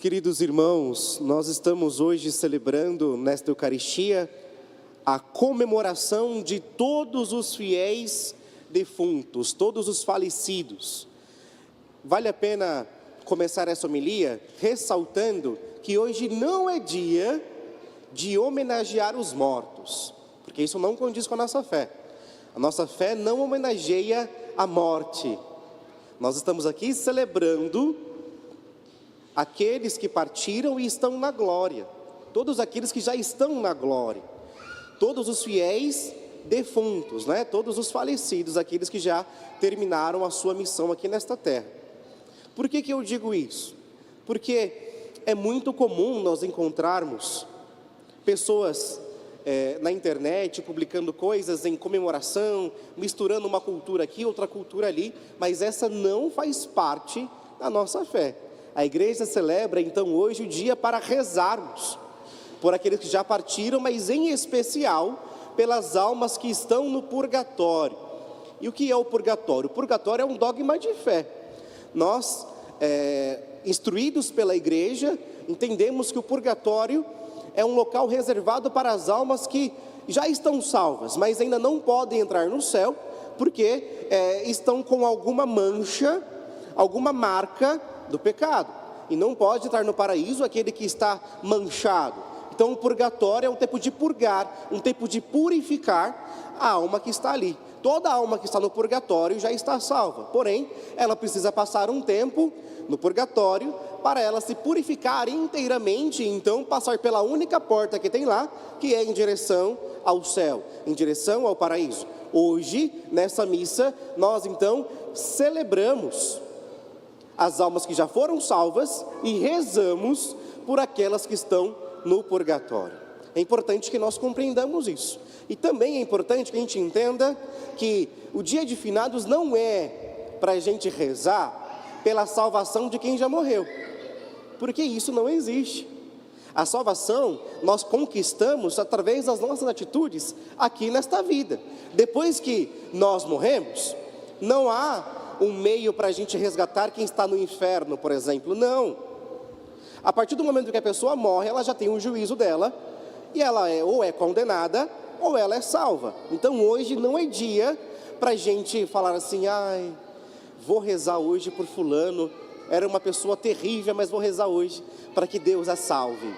queridos irmãos, nós estamos hoje celebrando nesta Eucaristia a comemoração de todos os fiéis defuntos, todos os falecidos. Vale a pena começar essa homilia ressaltando que hoje não é dia de homenagear os mortos, porque isso não condiz com a nossa fé. A nossa fé não homenageia a morte. Nós estamos aqui celebrando aqueles que partiram e estão na glória, todos aqueles que já estão na glória, todos os fiéis defuntos, todos os falecidos, aqueles que já terminaram a sua missão aqui nesta terra. Por que eu digo isso? Porque é muito comum nós encontrarmos pessoas na internet publicando coisas em comemoração, misturando uma cultura aqui, outra cultura ali, mas essa não faz parte da nossa fé. A igreja celebra então hoje o dia para rezarmos por aqueles que já partiram, mas em especial pelas almas que estão no purgatório. E o que é o purgatório? O purgatório é um dogma de fé. Nós, instruídos pela igreja, entendemos que o purgatório é um local reservado para as almas que já estão salvas, mas ainda não podem entrar no céu, porque estão com alguma mancha, alguma marca do pecado, e não pode entrar no paraíso aquele que está manchado. Então o purgatório é um tempo de purgar, um tempo de purificar a alma que está ali. Toda alma que está no purgatório já está salva, porém ela precisa passar um tempo no purgatório para ela se purificar inteiramente, e então passar pela única porta que tem lá, que é em direção ao céu, em direção ao paraíso. Hoje, nessa missa, nós então celebramos as almas que já foram salvas e rezamos por aquelas que estão no purgatório. É importante que nós compreendamos isso. E também é importante que a gente entenda que o dia de finados não é para a gente rezar pela salvação de quem já morreu, porque isso não existe. A salvação nós conquistamos através das nossas atitudes aqui nesta vida. Depois que nós morremos, não há um meio para a gente resgatar quem está no inferno, por exemplo. Não. A partir do momento que a pessoa morre, ela já tem um juízo dela, e ela ou é condenada, ou ela é salva. Então hoje não é dia para a gente falar assim, vou rezar hoje por fulano, era uma pessoa terrível, mas vou rezar hoje para que Deus a salve.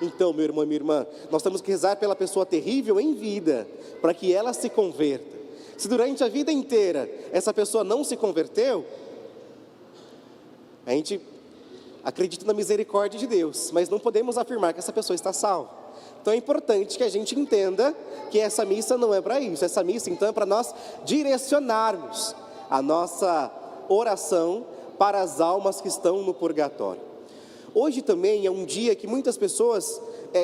Então, meu irmão e minha irmã, nós temos que rezar pela pessoa terrível em vida, para que ela se converta. Se durante a vida inteira essa pessoa não se converteu, a gente acredita na misericórdia de Deus, mas não podemos afirmar que essa pessoa está salva. Então é importante que a gente entenda que essa missa não é para isso. Essa missa então é para nós direcionarmos a nossa oração para as almas que estão no purgatório. Hoje também é um dia que muitas pessoas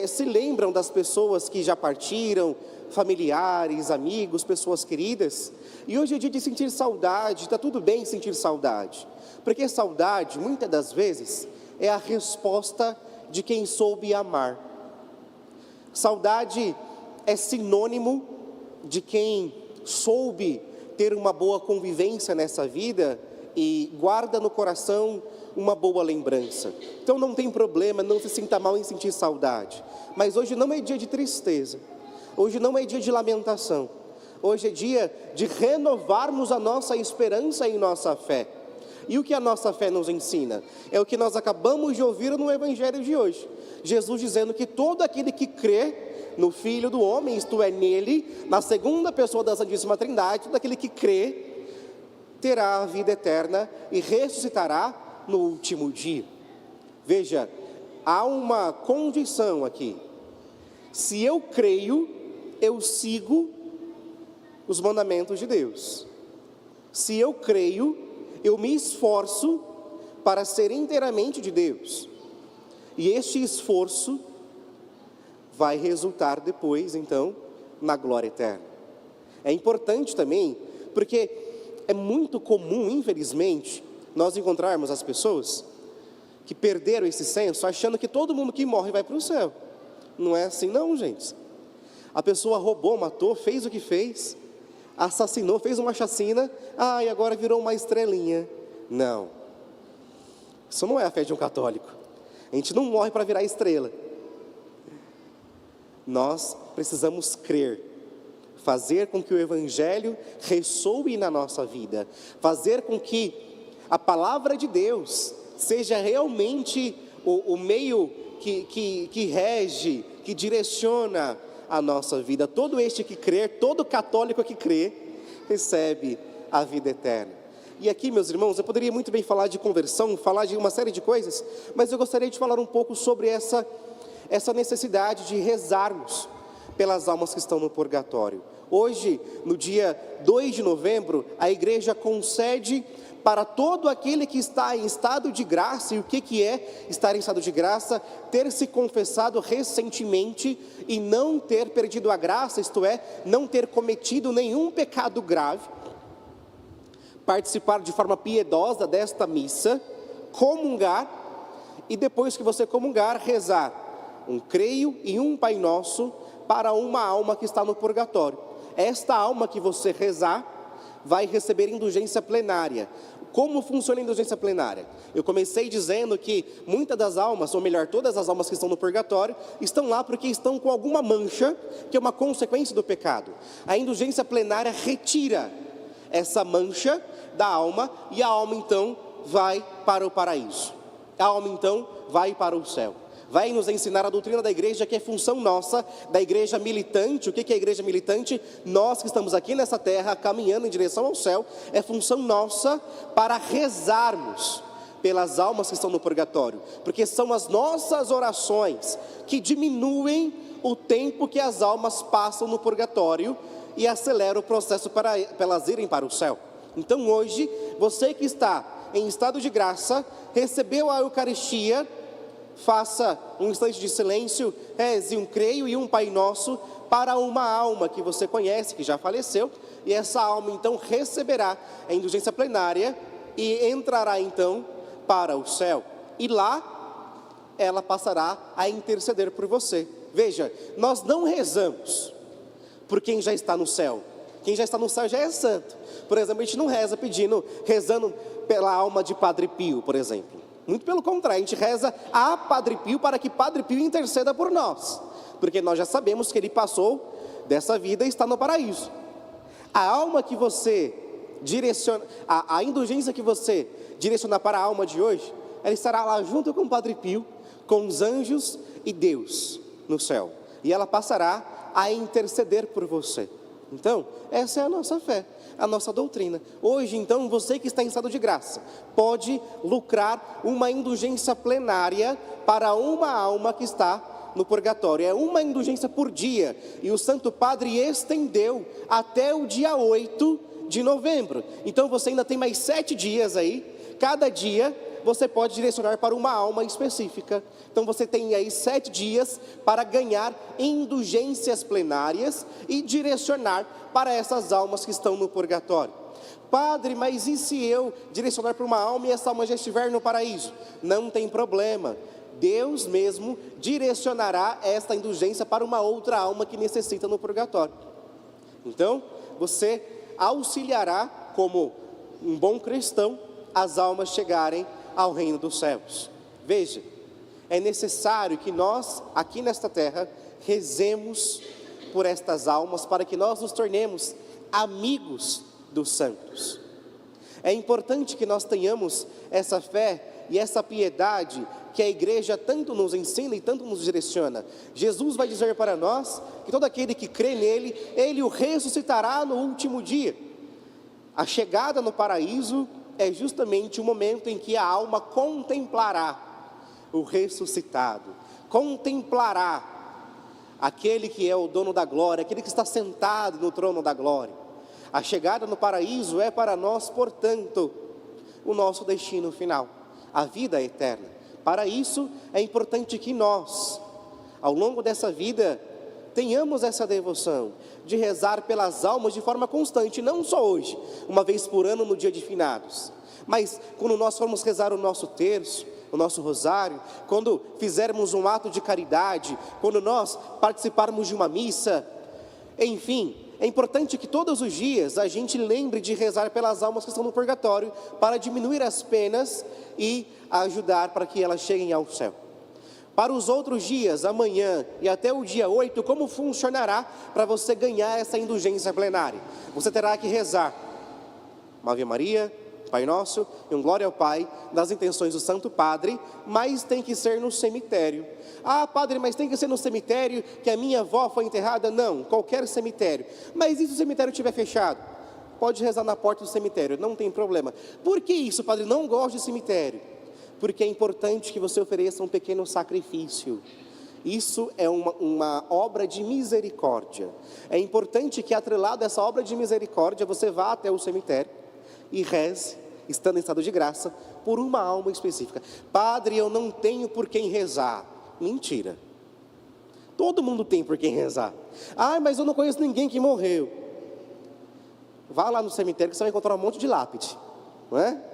se lembram das pessoas que já partiram, familiares, amigos, pessoas queridas. E hoje é dia de sentir saudade. Está tudo bem sentir saudade, porque saudade, muitas das vezes, é a resposta de quem soube amar. Saudade é sinônimo de quem soube ter uma boa convivência nessa vida e guarda no coração uma boa lembrança. Então não tem problema, não se sinta mal em sentir saudade. Mas hoje não é dia de tristeza, hoje não é dia de lamentação, hoje é dia de renovarmos a nossa esperança em nossa fé. E o que a nossa fé nos ensina? É o que nós acabamos de ouvir no Evangelho de hoje. Jesus dizendo que todo aquele que crê no Filho do Homem, isto é, nele, na segunda pessoa da Santíssima Trindade, todo aquele que crê, terá a vida eterna e ressuscitará no último dia. Veja, há uma condição aqui. Se eu creio, eu sigo os mandamentos de Deus. Se eu creio, eu me esforço para ser inteiramente de Deus. E este esforço vai resultar depois, então, na glória eterna. É importante também, porque é muito comum, infelizmente, nós encontrarmos as pessoas que perderam esse senso, achando que todo mundo que morre vai para o céu. Não é assim não, gente. A pessoa roubou, matou, fez o que fez, assassinou, fez uma chacina, e agora virou uma estrelinha. Não. Isso não é a fé de um católico. A gente não morre para virar estrela. Nós precisamos crer, fazer com que o Evangelho ressoe na nossa vida, fazer com que a palavra de Deus seja realmente o meio que rege, que direciona a nossa vida. Todo este que crer, todo católico que crê, recebe a vida eterna. E aqui, meus irmãos, eu poderia muito bem falar de conversão, falar de uma série de coisas, mas eu gostaria de falar um pouco sobre essa necessidade de rezarmos pelas almas que estão no purgatório. Hoje, no dia 2 de novembro, a igreja concede para todo aquele que está em estado de graça. E o que é estar em estado de graça? Ter se confessado recentemente e não ter perdido a graça, isto é, não ter cometido nenhum pecado grave. Participar de forma piedosa desta missa, comungar, e depois que você comungar, rezar um creio e um Pai Nosso para uma alma que está no purgatório. Esta alma que você rezar vai receber indulgência plenária. Como funciona a indulgência plenária? Eu comecei dizendo que muitas das almas, ou melhor, todas as almas que estão no purgatório, estão lá porque estão com alguma mancha, que é uma consequência do pecado. A indulgência plenária retira essa mancha da alma, e a alma então vai para o paraíso. A alma então vai para o céu. Vai nos ensinar a doutrina da igreja, que é função nossa, da igreja militante. O que é a igreja militante? Nós que estamos aqui nessa terra, caminhando em direção ao céu, é função nossa para rezarmos pelas almas que estão no purgatório, porque são as nossas orações que diminuem o tempo que as almas passam no purgatório e acelera o processo para elas irem para o céu. Então hoje, você que está em estado de graça, recebeu a Eucaristia, faça um instante de silêncio, reze um creio e um Pai Nosso para uma alma que você conhece, que já faleceu, e essa alma então receberá a indulgência plenária e entrará então para o céu, e lá ela passará a interceder por você. Veja, nós não rezamos por quem já está no céu. Quem já está no céu já é santo. Por exemplo, a gente não reza rezando pela alma de Padre Pio, por exemplo. Muito pelo contrário, a gente reza a Padre Pio para que Padre Pio interceda por nós, porque nós já sabemos que ele passou dessa vida e está no paraíso. A alma que você direciona, a indulgência que você direcionar para a alma de hoje, ela estará lá junto com Padre Pio, com os anjos e Deus no céu, e ela passará a interceder por você. Então, essa é a nossa fé, a nossa doutrina. Hoje, então, você que está em estado de graça, pode lucrar uma indulgência plenária para uma alma que está no purgatório. É uma indulgência por dia, e o Santo Padre estendeu até o dia 8 de novembro. Então, você ainda tem mais 7 dias aí. Cada dia você pode direcionar para uma alma específica. Então você tem aí 7 dias para ganhar indulgências plenárias e direcionar para essas almas que estão no purgatório. Padre, mas e se eu direcionar para uma alma e essa alma já estiver no paraíso? Não tem problema. Deus mesmo direcionará esta indulgência para uma outra alma que necessita no purgatório. Então, você auxiliará, como um bom cristão, as almas chegarem ao reino dos céus. Veja, é necessário que nós, aqui nesta terra, rezemos por estas almas, para que nós nos tornemos amigos dos santos. É importante que nós tenhamos essa fé e essa piedade que a igreja tanto nos ensina e tanto nos direciona. Jesus vai dizer para nós que todo aquele que crê nele, ele o ressuscitará no último dia. A chegada no paraíso é justamente o momento em que a alma contemplará o ressuscitado, contemplará aquele que é o dono da glória, aquele que está sentado no trono da glória. A chegada no paraíso é para nós, portanto, o nosso destino final, a vida eterna. Para isso é importante que nós, ao longo dessa vida, tenhamos essa devoção de rezar pelas almas de forma constante, não só hoje, uma vez por ano no dia de finados, mas quando nós formos rezar o nosso terço, o nosso rosário, quando fizermos um ato de caridade, quando nós participarmos de uma missa, enfim, é importante que todos os dias a gente lembre de rezar pelas almas que estão no purgatório, para diminuir as penas e ajudar para que elas cheguem ao céu. Para os outros dias, amanhã e até o dia 8, como funcionará para você ganhar essa indulgência plenária? Você terá que rezar uma Ave Maria, Pai Nosso e um Glória ao Pai, das intenções do Santo Padre, mas tem que ser no cemitério. Ah, padre, mas tem que ser no cemitério que a minha avó foi enterrada? Não, qualquer cemitério. Mas e se o cemitério estiver fechado? Pode rezar na porta do cemitério, não tem problema. Por que isso, padre? Não gosto de cemitério. Porque é importante que você ofereça um pequeno sacrifício. Isso é uma obra de misericórdia. É importante que, atrelado a essa obra de misericórdia, você vá até o cemitério e reze, estando em estado de graça, por uma alma específica. Padre, eu não tenho por quem rezar. Mentira. Todo mundo tem por quem rezar. Ah, mas eu não conheço ninguém que morreu. Vá lá no cemitério que você vai encontrar um monte de lápide, não é?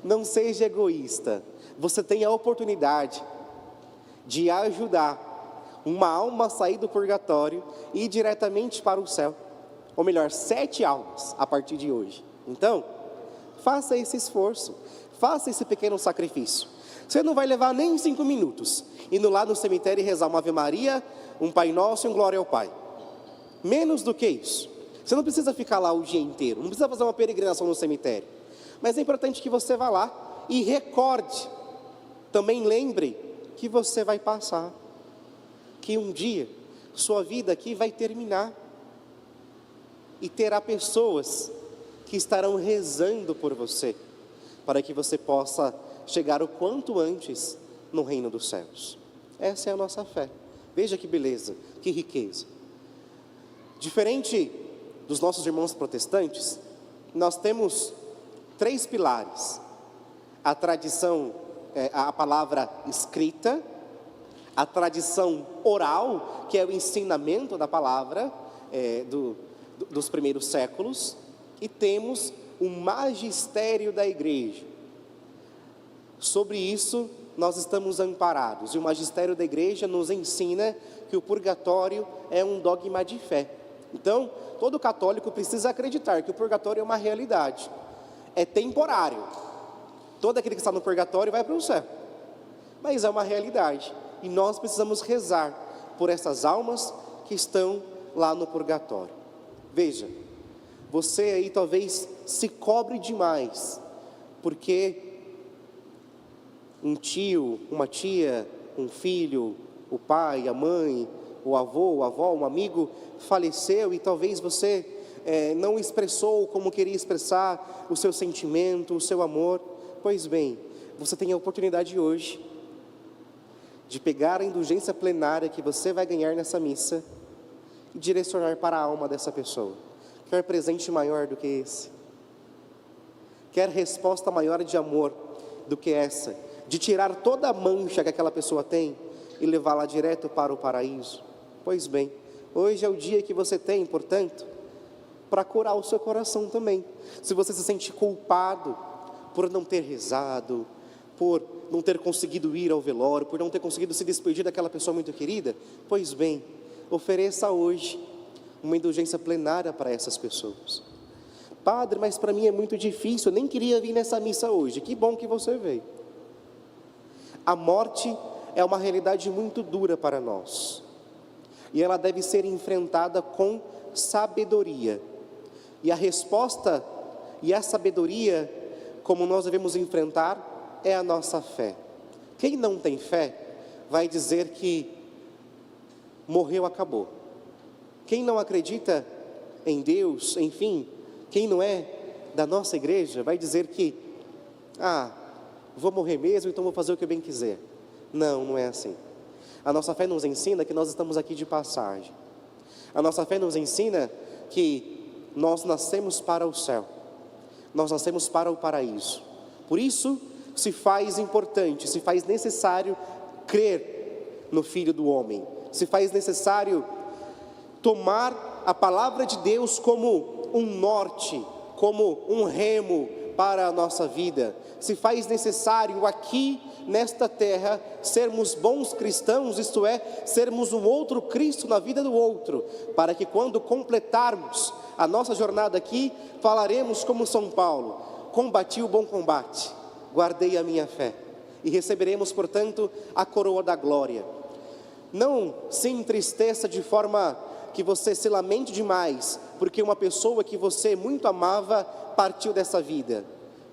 Não seja egoísta. Você tem a oportunidade de ajudar uma alma a sair do purgatório e ir diretamente para o céu. Ou melhor, 7 almas a partir de hoje. Então, faça esse esforço, faça esse pequeno sacrifício. Você não vai levar nem 5 minutos, indo lá no cemitério e rezar uma Ave Maria, um Pai Nosso e um Glória ao Pai. Menos do que isso. Você não precisa ficar lá o dia inteiro, não precisa fazer uma peregrinação no cemitério. Mas é importante que você vá lá e recorde, também lembre que você vai passar, que um dia sua vida aqui vai terminar. E terá pessoas que estarão rezando por você, para que você possa chegar o quanto antes no reino dos céus. Essa é a nossa fé. Veja que beleza, que riqueza. Diferente dos nossos irmãos protestantes, nós temos 3 pilares: a tradição, a palavra escrita, a tradição oral, que é o ensinamento da palavra dos primeiros séculos, e temos o magistério da igreja. Sobre isso nós estamos amparados, e o magistério da igreja nos ensina que o purgatório é um dogma de fé. Então, todo católico precisa acreditar que o purgatório é uma realidade, é temporário. Todo aquele que está no purgatório vai para o céu, mas é uma realidade, e nós precisamos rezar por essas almas que estão lá no purgatório. Veja, você aí talvez se cobre demais, porque um tio, uma tia, um filho, o pai, a mãe, o avô, a avó, um amigo faleceu, e talvez você não expressou como queria expressar o seu sentimento, o seu amor. Pois bem, você tem a oportunidade hoje de pegar a indulgência plenária que você vai ganhar nessa missa e direcionar para a alma dessa pessoa. Quer presente maior do que esse? Quer resposta maior de amor do que essa? De tirar toda a mancha que aquela pessoa tem e levá-la direto para o paraíso? Pois bem, hoje é o dia que você tem, portanto, para curar o seu coração também. Se você se sente culpado por não ter rezado, por não ter conseguido ir ao velório, por não ter conseguido se despedir daquela pessoa muito querida, pois bem, ofereça hoje uma indulgência plenária para essas pessoas. Padre, mas para mim é muito difícil, eu nem queria vir nessa missa hoje. Que bom que você veio. A morte é uma realidade muito dura para nós, e ela deve ser enfrentada com sabedoria. E a resposta e a sabedoria, como nós devemos enfrentar, é a nossa fé. Quem não tem fé vai dizer que morreu, acabou. Quem não acredita em Deus, enfim, quem não é da nossa igreja, vai dizer que vou morrer mesmo, então vou fazer o que eu bem quiser. Não, não é assim. A nossa fé nos ensina que nós estamos aqui de passagem. A nossa fé nos ensina que nós nascemos para o céu, nós nascemos para o paraíso. Por isso se faz importante, se faz necessário crer no Filho do Homem, se faz necessário tomar a palavra de Deus como um norte, como um remo para a nossa vida. Se faz necessário aqui nesta terra sermos bons cristãos, isto é, sermos um outro Cristo na vida do outro, para que quando completarmos a nossa jornada aqui, falaremos como São Paulo: combati o bom combate, guardei a minha fé. e receberemos, portanto, a coroa da glória. Não se entristeça de forma que você se lamente demais, porque uma pessoa que você muito amava partiu dessa vida,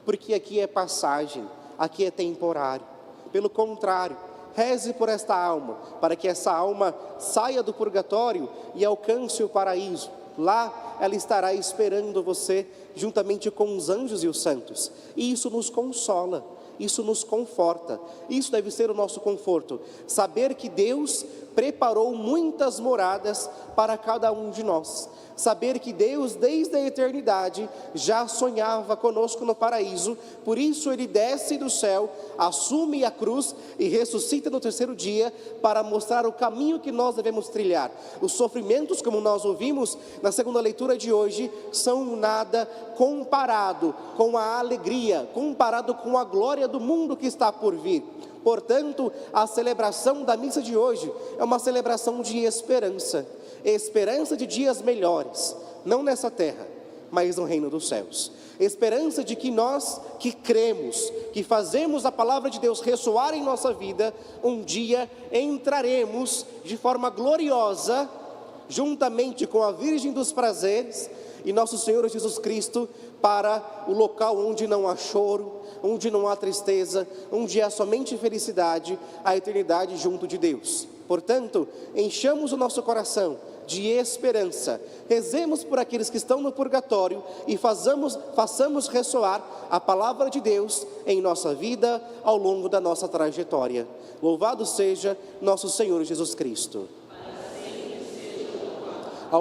porque aqui é passagem, aqui é temporário. Pelo contrário, reze por esta alma, para que essa alma saia do purgatório e alcance o paraíso. Lá ela estará esperando você, juntamente com os anjos e os santos. E isso nos consola, isso nos conforta. Isso deve ser o nosso conforto. Saber que Deus preparou muitas moradas para cada um de nós. Saber que Deus, desde a eternidade, já sonhava conosco no paraíso. Por isso Ele desce do céu, assume a cruz e ressuscita no terceiro dia, para mostrar o caminho que nós devemos trilhar. Os sofrimentos, como nós ouvimos na segunda leitura de hoje, são nada comparado com a alegria, comparado com a glória do mundo que está por vir. Portanto, a celebração da missa de hoje é uma celebração de esperança. Esperança de dias melhores, não nessa terra, mas no reino dos céus. Esperança de que nós que cremos, que fazemos a palavra de Deus ressoar em nossa vida, um dia entraremos de forma gloriosa, juntamente com a Virgem dos Prazeres e nosso Senhor Jesus Cristo, para o local onde não há choro, onde não há tristeza, onde há somente felicidade, a eternidade junto de Deus. Portanto, enchamos o nosso coração de esperança, rezemos por aqueles que estão no purgatório e façamos ressoar a palavra de Deus em nossa vida, ao longo da nossa trajetória. Louvado seja nosso Senhor Jesus Cristo.